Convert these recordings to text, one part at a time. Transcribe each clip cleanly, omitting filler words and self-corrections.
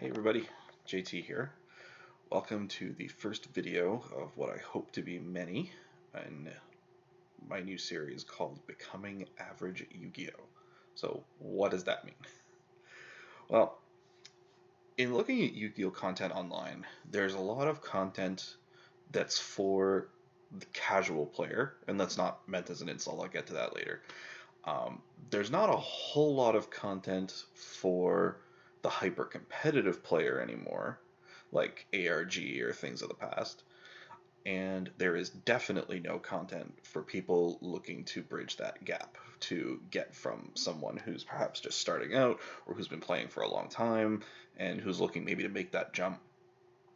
Hey everybody, JT here. Welcome to the first video of what I hope to be many in my new series called Becoming Average Yu-Gi-Oh! So what does that mean? Well, in looking at Yu-Gi-Oh! Content online, there's a lot of content that's for the casual player, and that's not meant as an insult, I'll get to that later. There's not a whole lot of content for the hyper competitive player anymore, like ARG or things of the past. And there is definitely no content for people looking to bridge that gap to get from someone who's perhaps just starting out or who's been playing for a long time and who's looking maybe to make that jump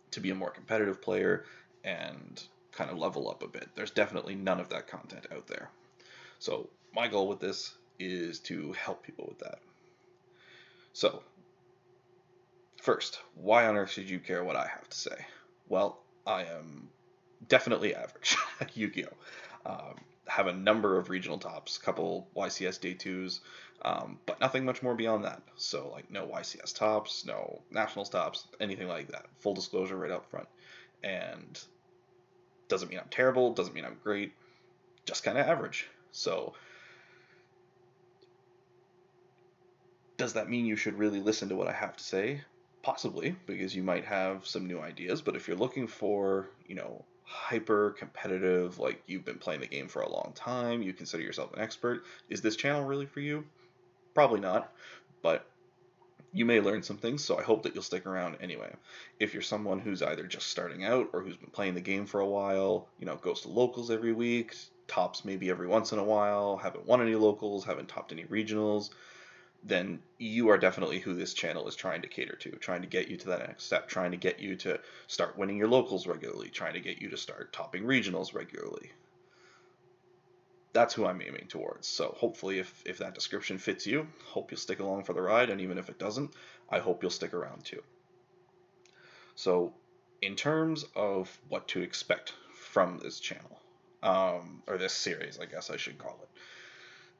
to be a more competitive player and kind of level up a bit. There's definitely none of that content out there. So my goal with this is to help people with that. So first, why on earth should you care what I have to say? Well, I am definitely average at Yu-Gi-Oh! Have a number of regional tops, a couple YCS day twos, but nothing much more beyond that. So like no YCS tops, no nationals tops, anything like that. Full disclosure right up front. And doesn't mean I'm terrible, doesn't mean I'm great, just kind of average. So does that mean you should really listen to what I have to say? Possibly, because you might have some new ideas, but if you're looking for, hyper competitive, like you've been playing the game for a long time, you consider yourself an expert, is this channel really for you? Probably not, but you may learn some things, so I hope that you'll stick around anyway. If you're someone who's either just starting out or who's been playing the game for a while, goes to locals every week, tops maybe every once in a while, haven't won any locals, haven't topped any regionals, then you are definitely who this channel is trying to cater to, trying to get you to that next step, trying to get you to start winning your locals regularly, trying to get you to start topping regionals regularly. That's who I'm aiming towards. So hopefully if that description fits you, hope you'll stick along for the ride, and even if it doesn't, I hope you'll stick around too. So in terms of what to expect from this channel, or this series, I guess I should call it.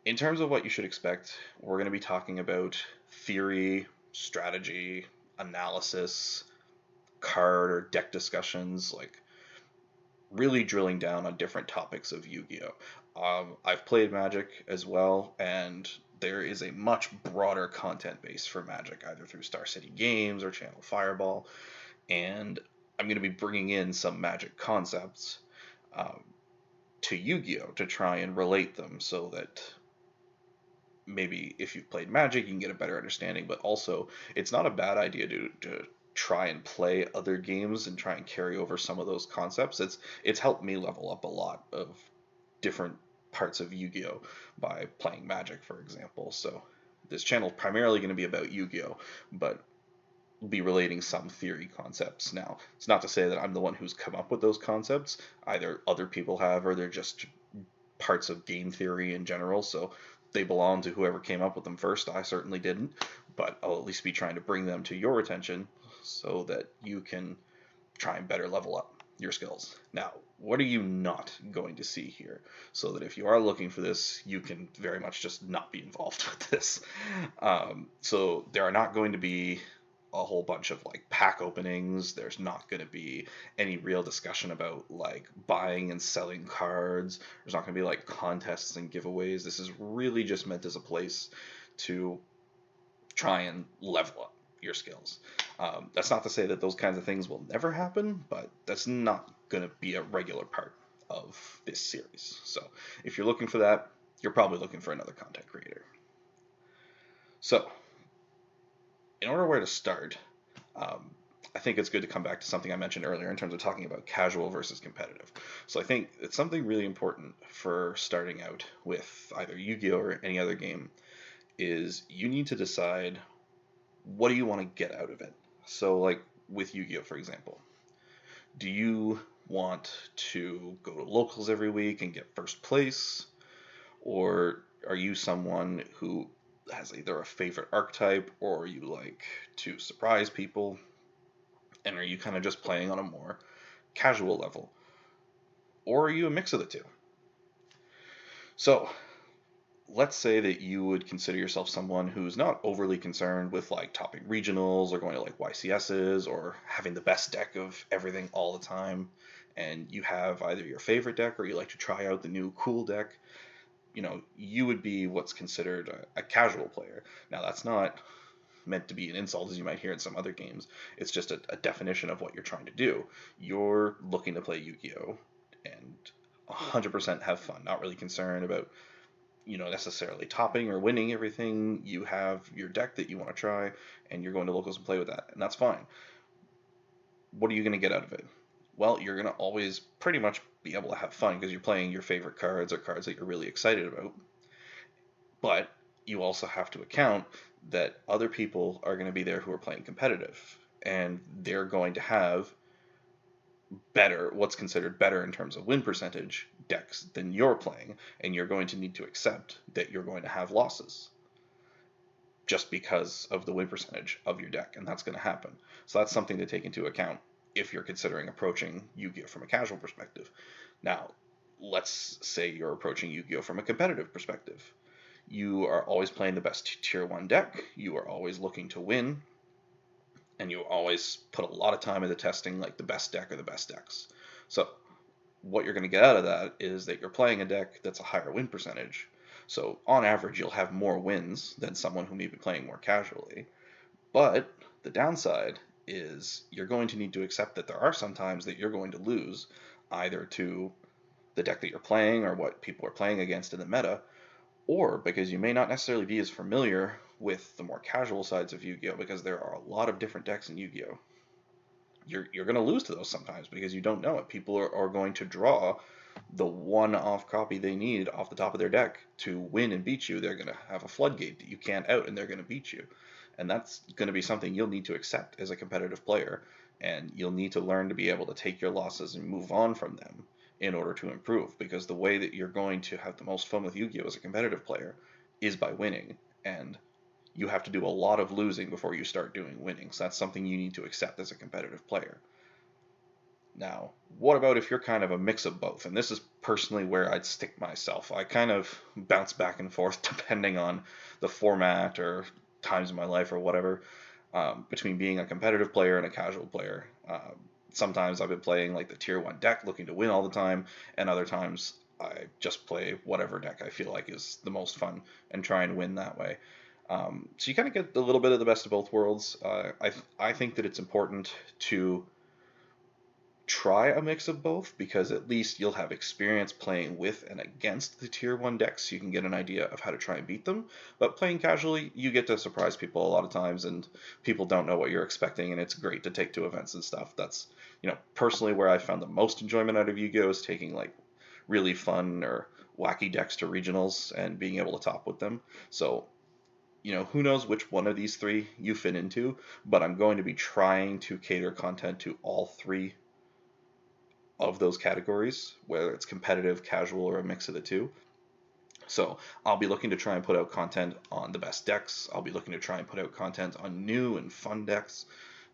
In terms of what you should expect, we're going to be talking about theory, strategy, analysis, card or deck discussions, like really drilling down on different topics of Yu-Gi-Oh! I've played Magic as well, and there is a much broader content base for Magic, either through Star City Games or Channel Fireball, and I'm going to be bringing in some Magic concepts um, to Yu-Gi-Oh! To try and relate them so that maybe if you've played Magic, you can get a better understanding, but also it's not a bad idea to try and play other games and try and carry over some of those concepts. It's helped me level up a lot of different parts of Yu-Gi-Oh! By playing Magic, for example. So this channel is primarily going to be about Yu-Gi-Oh! But be relating some theory concepts. Now, it's not to say that I'm the one who's come up with those concepts. Either other people have, or they're just parts of game theory in general, so they belong to whoever came up with them first. I certainly didn't, but I'll at least be trying to bring them to your attention so that you can try and better level up your skills. Now, what are you not going to see here? So that if you are looking for this, you can very much just not be involved with this. So there are not going to be a whole bunch of like pack openings. There's not going to be any real discussion about like buying and selling cards. There's not going to be like contests and giveaways. This is really just meant as a place to try and level up your skills. That's not to say that those kinds of things will never happen, but that's not going to be a regular part of this series. So if you're looking for that, you're probably looking for another content creator. So in order where to start, I think it's good to come back to something I mentioned earlier in terms of talking about casual versus competitive. So I think it's something really important for starting out with either Yu-Gi-Oh! Or any other game is you need to decide what do you want to get out of it. So like with Yu-Gi-Oh! For example, do you want to go to locals every week and get first place? Or are you someone who has either a favorite archetype or you like to surprise people? And are you kind of just playing on a more casual level? Or are you a mix of the two? So let's say that you would consider yourself someone who's not overly concerned with like topping regionals or going to like YCSs or having the best deck of everything all the time, and you have either your favorite deck or you like to try out the new cool deck. You would be what's considered a casual player. Now, that's not meant to be an insult as you might hear in some other games. It's just a definition of what you're trying to do. You're looking to play Yu-Gi-Oh! And 100% have fun, not really concerned about necessarily topping or winning everything. You have your deck that you want to try, and you're going to locals and play with that, and that's fine. What are you going to get out of it? Well, you're going to always pretty much be able to have fun because you're playing your favorite cards or cards that you're really excited about. But you also have to account that other people are going to be there who are playing competitive, and they're going to have better, what's considered better in terms of win percentage decks than you're playing, and you're going to need to accept that you're going to have losses just because of the win percentage of your deck, and that's going to happen. So that's something to take into account if you're considering approaching Yu-Gi-Oh from a casual perspective. Now, let's say you're approaching Yu-Gi-Oh from a competitive perspective. You are always playing the best tier 1 deck, you are always looking to win, and you always put a lot of time into testing like the best deck or the best decks. So what you're going to get out of that is that you're playing a deck that's a higher win percentage. So on average, you'll have more wins than someone who may be playing more casually. But the downside is you're going to need to accept that there are some times that you're going to lose either to the deck that you're playing or what people are playing against in the meta, or because you may not necessarily be as familiar with the more casual sides of Yu-Gi-Oh! Because there are a lot of different decks in Yu-Gi-Oh! You're going to lose to those sometimes because you don't know it. People are going to draw the one off copy they need off the top of their deck to win and beat you. They're going to have a floodgate that you can't out, and they're going to beat you. And that's going to be something you'll need to accept as a competitive player. And you'll need to learn to be able to take your losses and move on from them in order to improve. Because the way that you're going to have the most fun with Yu-Gi-Oh! As a competitive player is by winning. And you have to do a lot of losing before you start doing winning. So that's something you need to accept as a competitive player. Now, what about if you're kind of a mix of both? And this is personally where I'd stick myself. I kind of bounce back and forth depending on the format or times in my life or whatever, between being a competitive player and a casual player. Sometimes I've been playing like the tier 1 deck looking to win all the time, and other times I just play whatever deck I feel like is the most fun and try and win that way. So you kind of get a little bit of the best of both worlds. I think that it's important to try a mix of both because at least you'll have experience playing with and against the tier 1 decks so you can get an idea of how to try and beat them. But playing casually, you get to surprise people a lot of times and people don't know what you're expecting, and it's great to take to events and stuff. That's, personally where I found the most enjoyment out of Yu-Gi-Oh! Is taking like really fun or wacky decks to regionals and being able to top with them. So who knows which one of these three you fit into, but I'm going to be trying to cater content to all three of those categories, whether it's competitive, casual, or a mix of the two. So I'll be looking to try and put out content on the best decks. I'll be looking to try and put out content on new and fun decks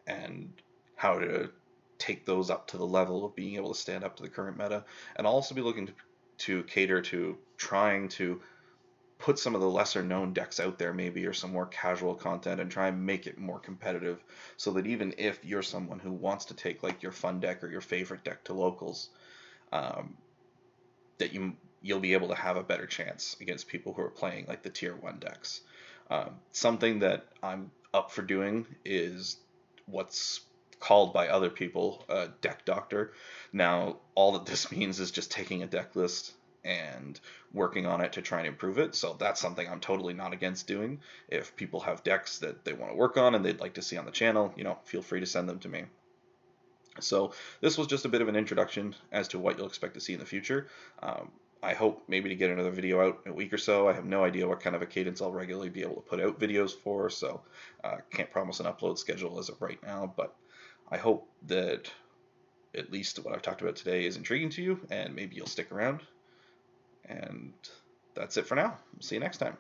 and how to take those up to the level of being able to stand up to the current meta. And I'll also be looking to cater to trying to put some of the lesser known decks out there maybe, or some more casual content, and try and make it more competitive so that even if you're someone who wants to take like your fun deck or your favorite deck to locals, um, that you'll be able to have a better chance against people who are playing like the tier 1 decks. Something that I'm up for doing is what's called by other people a deck doctor. Now, all that this means is just taking a deck list and working on it to try and improve it. So that's something I'm totally not against doing. If people have decks that they want to work on and they'd like to see on the channel, feel free to send them to me. So this was just a bit of an introduction as to what you'll expect to see in the future. I hope maybe to get another video out in a week or so. I have no idea what kind of a cadence I'll regularly be able to put out videos for, so can't promise an upload schedule as of right now, but I hope that at least what I've talked about today is intriguing to you, and maybe you'll stick around. And that's it for now. See you next time.